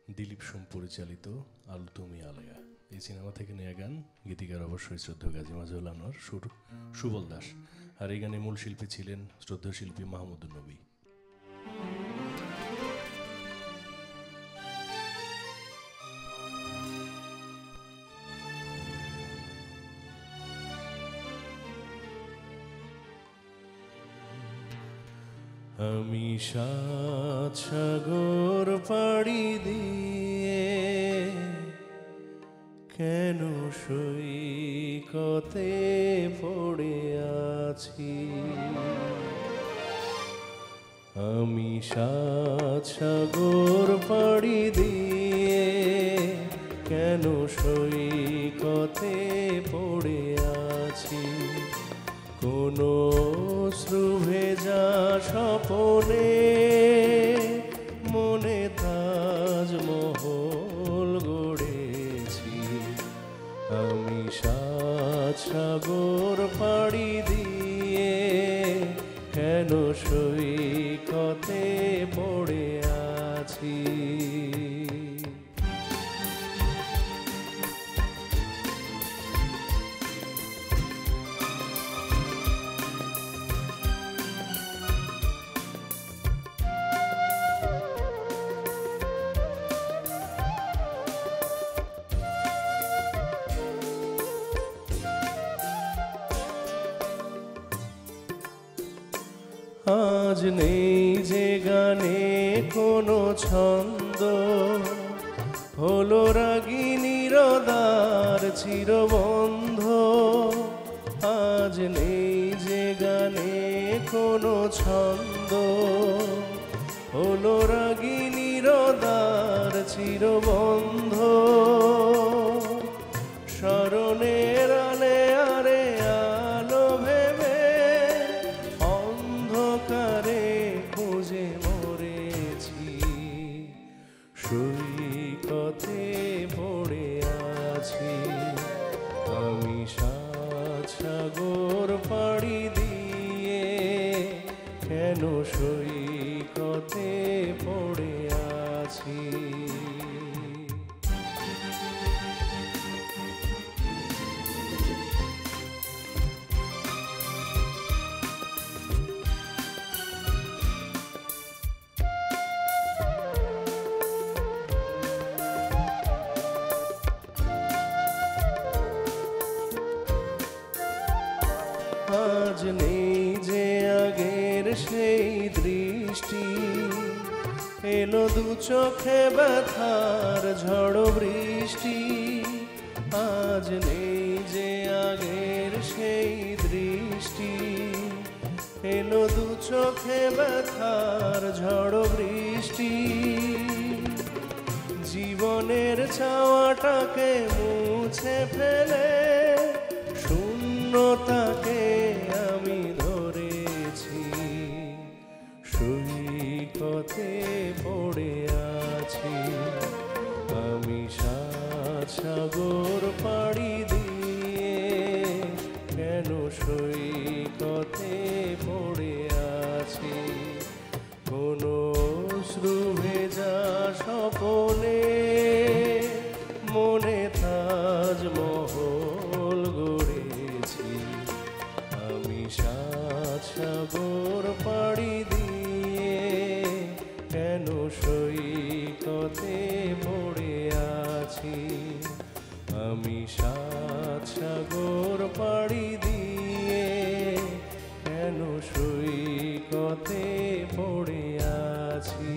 দিলীপ সোম পরিচালিত আলো তুমি আলেয়া এই সিনেমা থেকে নেয়া গান। গীতিকার অবশ্যই শ্রদ্ধেয় গাজী মাজহারুল আনোয়ার, সুর সুবল দাস। আর এই গানে মূল শিল্পী ছিলেন শ্রদ্ধেয় শিল্পী মাহমুদুর নবী। আমি সাত সাগর পাড়ি দিয়ে কেন সৈকতে পড়ে আছি। আমি সাত সাগর পাড়ি দিয়ে কেন সৈকতে পড়ে আছি। কোনো অশ্রুভেজা স্বপনে মনে তাজমহল গড়েছি। আমি সাত সাগর পাড়ি দিয়ে কেন সৈকতে পড়ে আছি। আজ নেই যে গানে কোনো ছন্দ, হলো রাগিনীর দ্বার চিরবন্ধ। আজ নেই যে গানে কোনো ছন্দ, হলো রাগিনীর দ্বার চিরবন্ধ। স্মরণের আলে আরে আলো ভেবে অন্ধকারে খুঁজে মরেছি। সৈকতে পড়ে আছি। আমি সাত সাগর পাড়ি দিয়ে কেন সৈকতে পড়ে আছি। আজ নেই যে আগের সেই দৃষ্টি, এলো দু চোখে ব্যথার ঝড় বৃষ্টি। আজ নেই যে আগের সেই দৃষ্টি, এলো দু চোখে ব্যথার ঝড় বৃষ্টি। জীবনের চাওয়াটাকে মুছে ফেলে শূন্যতাকে আমি ধরেছি। সৈকতে পড়ে আছি। আমি সাত সাগর পাড়ি দিয়ে কেন সৈকতে পড়ে আছি। কোনো অশ্রুভেজা স্বপনে মনে তাজমহল গড়েছি। আমি সাত সাগর পাড়ি দিয়ে কেন সৈকতে পড়ে আছি। আমি সাত সাগর পাড়ি দিয়ে কেন সৈকতে পড়ে আছি।